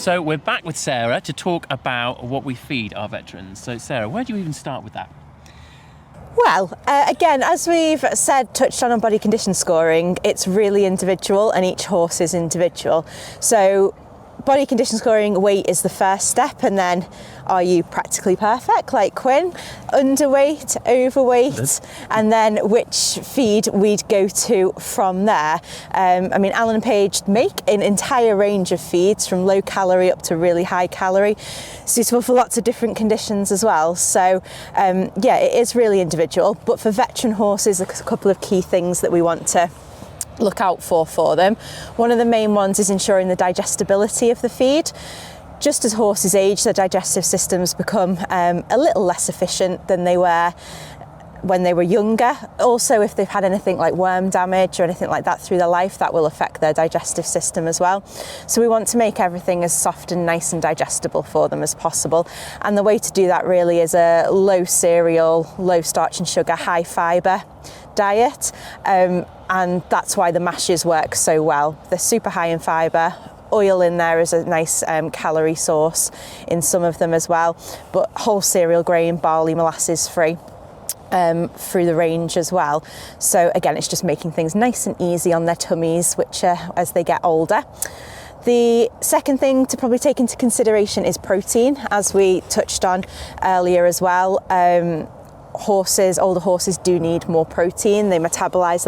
So we're back with Sarah to talk about what we feed our veterans. So Sarah, where do you even start with that? Well, again, as we've touched on body condition scoring, it's really individual and each horse is individual. So body condition scoring, weight is the first step, and then are you practically perfect like Quinn, underweight, overweight, and then which feed we'd go to from there. I mean, Alan and Paige make an entire range of feeds from low calorie up to really high calorie, suitable for lots of different conditions as well. So yeah, it is really individual, but for veteran horses, a couple of key things that we want to look out for them. One of the main ones is ensuring the digestibility of the feed. Just as horses age, their digestive systems become a little less efficient than they were when they were younger. Also, if they've had anything like worm damage or anything like that through their life, that will affect their digestive system as well. So we want to make everything as soft and nice and digestible for them as possible. And the way to do that really is a low cereal, low starch and sugar, high fibre diet. And that's why the mashes work so well. They're super high in fibre. Oil in there is a nice calorie source in some of them as well, but whole cereal, grain, barley, molasses free through the range as well. So again, it's just making things nice and easy on their tummies, which as they get older. The second thing to probably take into consideration is protein, as we touched on earlier as well. Older horses do need more protein. They metabolize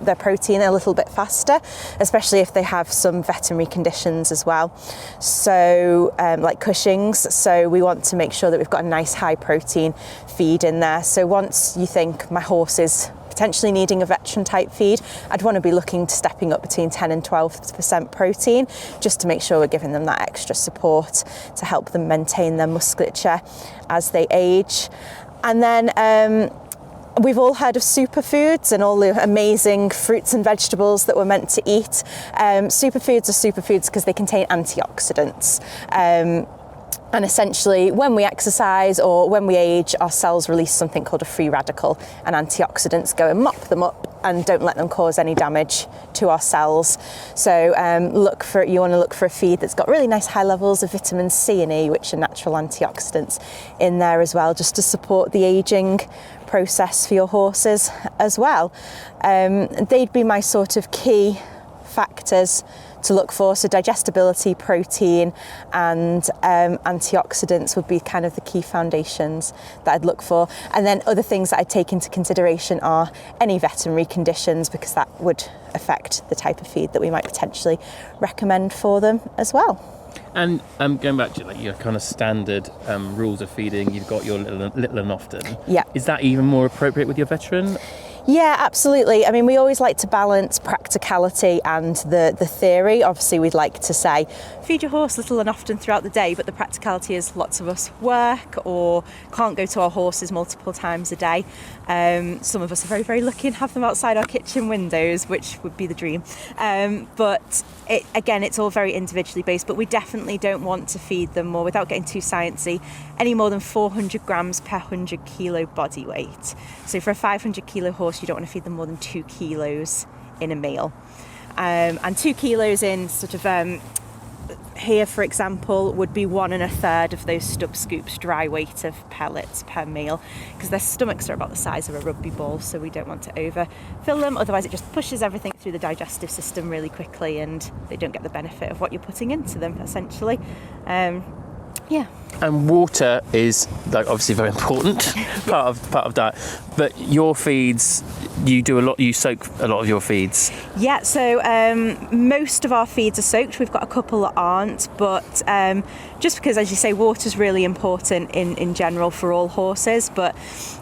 their protein a little bit faster, especially if they have some veterinary conditions as well. So like Cushing's, so we want to make sure that we've got a nice high protein feed in there. So once you think my horse is potentially needing a veteran type feed, I'd want to be looking to stepping up between 10 and 12% protein, just to make sure we're giving them that extra support to help them maintain their musculature as they age. And then we've all heard of superfoods and all the amazing fruits and vegetables that we're meant to eat. Superfoods are superfoods because they contain antioxidants. And essentially, when we exercise or when we age, our cells release something called a free radical, and antioxidants go and mop them up and don't let them cause any damage to our cells. So you want to look for a feed that's got really nice high levels of vitamin C and E, which are natural antioxidants in there as well, just to support the aging process for your horses as well. They'd be my sort of key factors to look for. So digestibility, protein and antioxidants would be kind of the key foundations that I'd look for. And then other things that I'd take into consideration are any veterinary conditions, because that would affect the type of feed that we might potentially recommend for them as well. And going back to like your kind of standard rules of feeding, you've got your little and often. Yeah. Is that even more appropriate with your veteran? Yeah, absolutely. I mean, we always like to balance practicality and the theory. Obviously, we'd like to say, feed your horse little and often throughout the day, but the practicality is lots of us work or can't go to our horses multiple times a day. Some of us are very, very lucky and have them outside our kitchen windows, which would be the dream. But it's all very individually based, but we definitely don't want to feed them more, without getting too sciencey, any more than 400 grams per 100 kilo body weight. So for a 500 kilo horse, you don't want to feed them more than 2 kilos in a meal. And 2 kilos in sort of here, for example, would be 1 1/3 of those stub scoops dry weight of pellets per meal, because their stomachs are about the size of a rugby ball, so we don't want to overfill them. Otherwise, it just pushes everything through the digestive system really quickly, and they don't get the benefit of what you're putting into them, essentially. Yeah. And water is obviously very important part of diet. But your feeds, you soak a lot of your feeds. Yeah, so most of our feeds are soaked. We've got a couple that aren't, but just because, as you say, water's really important in general for all horses, but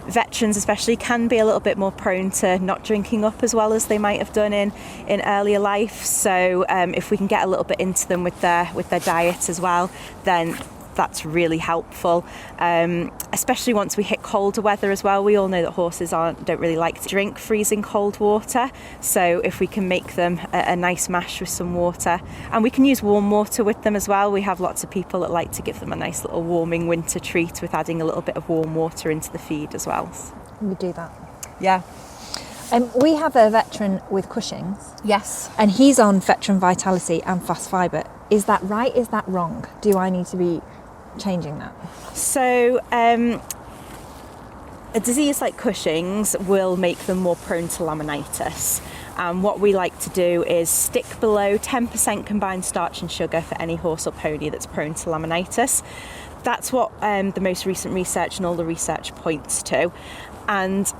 veterans especially can be a little bit more prone to not drinking up as well as they might have done in earlier life. So if we can get a little bit into them with their diet as well, then that's really helpful, especially once we hit colder weather as well. We all know that horses don't really like to drink freezing cold water, so if we can make them a nice mash with some water, and we can use warm water with them as well. We have lots of people that like to give them a nice little warming winter treat with adding a little bit of warm water into the feed as well. We do that. Yeah. We have a veteran with Cushing's, Yes. and he's on veteran vitality and fast fibre. Is that right? Is that wrong? Do I need to be changing that? So a disease like Cushing's will make them more prone to laminitis. And what we like to do is stick below 10% combined starch and sugar for any horse or pony that's prone to laminitis. That's what the most recent research and all the research points to. And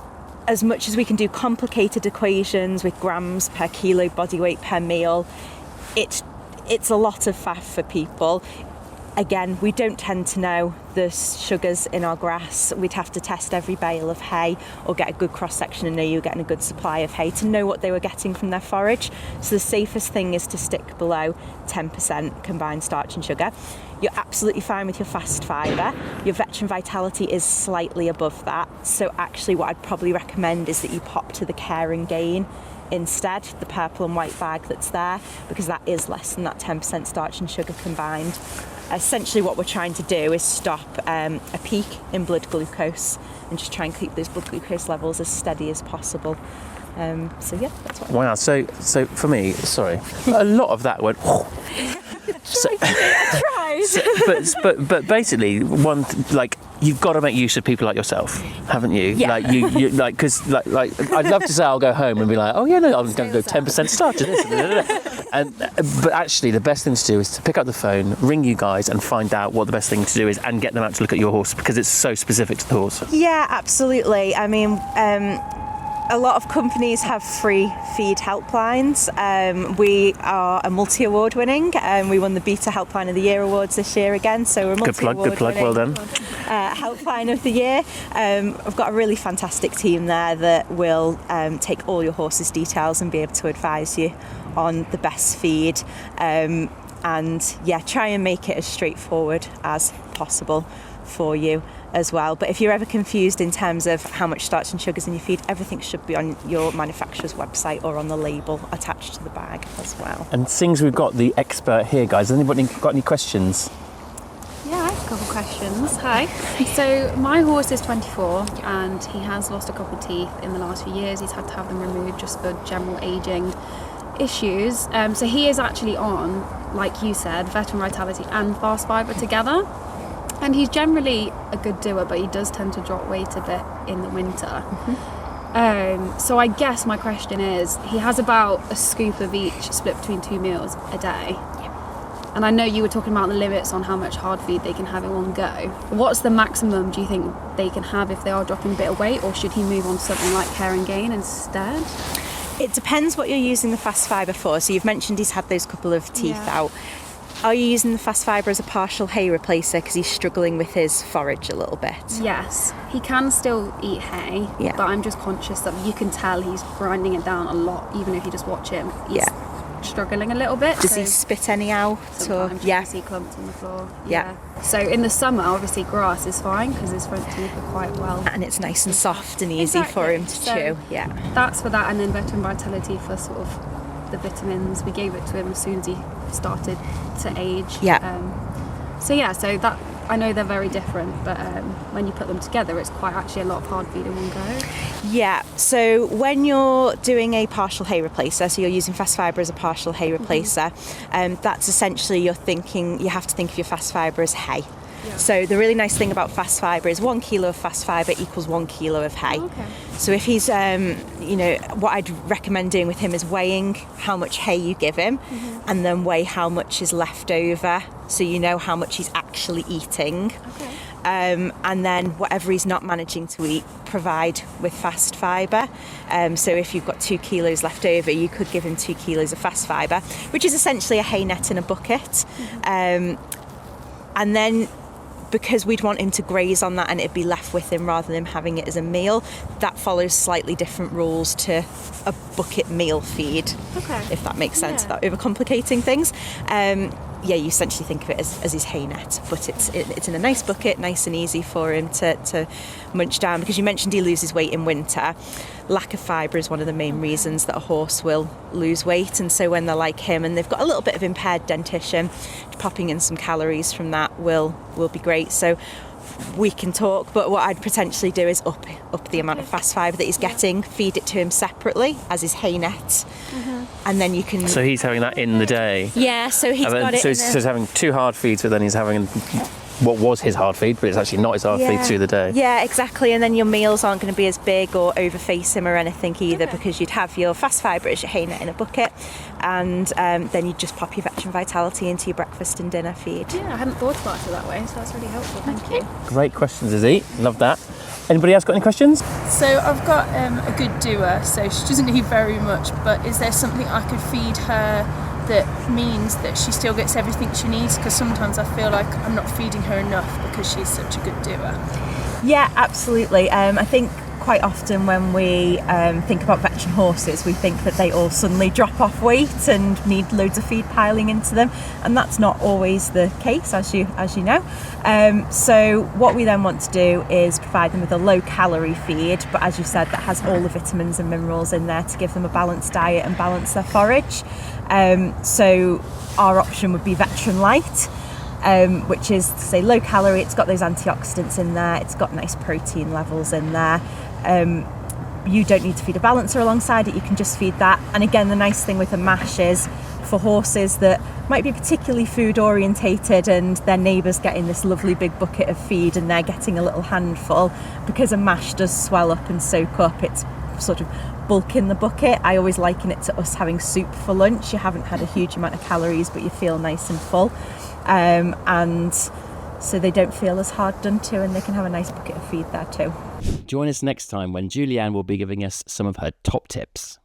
as much as we can do complicated equations with grams per kilo body weight per meal, it's a lot of faff for people. Again, we don't tend to know the sugars in our grass. We'd have to test every bale of hay or get a good cross-section and know you're getting a good supply of hay to know what they were getting from their forage. So the safest thing is to stick below 10% combined starch and sugar. You're absolutely fine with your fast fibre. Your veteran vitality is slightly above that. So actually what I'd probably recommend is that you pop to the Care and Gain instead, the purple and white bag that's there, because that is less than that 10% starch and sugar combined. Essentially what we're trying to do is stop a peak in blood glucose and just try and keep those blood glucose levels as steady as possible. So yeah, that's what. Wow. So for me, sorry, a lot of that went. I tried. But basically, you've got to make use of people like yourself, haven't you? Yeah. Like you like, because like I'd love to say I'll go home and be like, oh yeah, no, I'm going to go 10% starch and this, but actually the best thing to do is to pick up the phone, ring you guys, and find out what the best thing to do is, and get them out to look at your horse because it's so specific to the horse. Yeah, absolutely. I mean, a lot of companies have free feed helplines. We are a multi-award winning. We won the Beta Helpline of the Year awards this year again, so we're a Good plug, well done. Helpline of the Year. I've got a really fantastic team there that will take all your horse's details and be able to advise you on the best feed. And yeah, try and make it as straightforward as possible for you as well. But if you're ever confused in terms of how much starch and sugars in your feed, everything should be on your manufacturer's website or on the label attached to the bag as well. And things, we've got the expert here, guys. Has anybody got any questions? Yeah, I have a couple of questions. Hi. So my horse is 24 and he has lost a couple of teeth in the last few years. He's had to have them removed just for general ageing issues. So he is actually on, like you said, veteran vitality and fast fibre together. And he's generally a good doer, but he does tend to drop weight a bit in the winter. Mm-hmm. So I guess my question is, he has about a scoop of each split between 2 meals a day. Yep. And I know you were talking about the limits on how much hard feed they can have in one go. What's the maximum do you think they can have if they are dropping a bit of weight, or should he move on to something like Care and Gain instead? It depends what you're using the fast fibre for. So you've mentioned he's had those couple of teeth out. Are you using the fast fibre as a partial hay replacer because he's struggling with his forage a little bit? Yes, he can still eat hay, but I'm just conscious that you can tell he's grinding it down a lot, even if you just watch him. He's struggling a little bit. Does he spit any out? Sometimes you see clumps on the floor. So in the summer, obviously grass is fine because his front teeth are quite well. And it's nice and soft and easy for him to chew. Yeah. That's for that, and then veteran vitality for sort of the vitamins. We gave it to him as soon as he started to age. So that, I know they're very different, but when you put them together, it's quite actually a lot of hard feed in one go. Yeah, so when you're doing a partial hay replacer, so you're using fast fibre as a partial hay replacer, that's essentially you have to think of your fast fibre as hay. So the really nice thing about fast fibre is 1 kilo of fast fibre equals 1 kilo of hay. So if he's, what I'd recommend doing with him is weighing how much hay you give him, and then weigh how much is left over, so you know how much he's actually eating. And then whatever he's not managing to eat, provide with fast fibre. So if you've got 2 kilos left over, you could give him 2 kilos of fast fibre, which is essentially a hay net in a bucket. And then, because we'd want him to graze on that and it'd be left with him rather than having it as a meal, that follows slightly different rules to a bucket meal feed, if that makes sense, without overcomplicating things. You essentially think of it as his hay net, but it's in a nice bucket, nice and easy for him to munch down, because you mentioned he loses weight in winter. Lack of fibre is one of the main reasons that a horse will lose weight, and so when they're like him and they've got a little bit of impaired dentition, popping in some calories from that will be great. So we can talk, but what I'd potentially do is up the amount of fast fibre that he's getting, feed it to him separately as his hay net, and then you can... So he's having that in the day? Yeah, so he's got it so he's having 2 hard feeds, but then he's having what was his hard feed, but it's actually not his hard feed through the day. Yeah, exactly, and then your meals aren't going to be as big or overface him or anything either, because you'd have your fast fibre as your hay net in a bucket, and then you'd just pop your Veteran Vitality into your breakfast and dinner feed. Yeah, I hadn't thought about it that way, so that's really helpful, thank you. Great questions, Izzy. Love that. Anybody else got any questions? So I've got a good doer, so she doesn't need very much, but is there something I could feed her that means that she still gets everything she needs? Because sometimes I feel like I'm not feeding her enough because she's such a good doer. Yeah, absolutely. I think quite often when we think about veteran horses, we think that they all suddenly drop off weight and need loads of feed piling into them, and that's not always the case, as you know. So what we then want to do is provide them with a low calorie feed, but as you said, that has all the vitamins and minerals in there to give them a balanced diet and balance their forage. So our option would be Veteran Light, which is, say, low calorie. It's got those antioxidants in there, it's got nice protein levels in there. You don't need to feed a balancer alongside it, you can just feed that. And again, the nice thing with a mash is, for horses that might be particularly food orientated and their neighbours getting this lovely big bucket of feed and they're getting a little handful, because a mash does swell up and soak up, it's sort of bulk in the bucket. I always liken it to us having soup for lunch. You haven't had a huge amount of calories, but you feel nice and full, and so they don't feel as hard done to, and they can have a nice bucket of feed there too. Join us next time when Julianne will be giving us some of her top tips.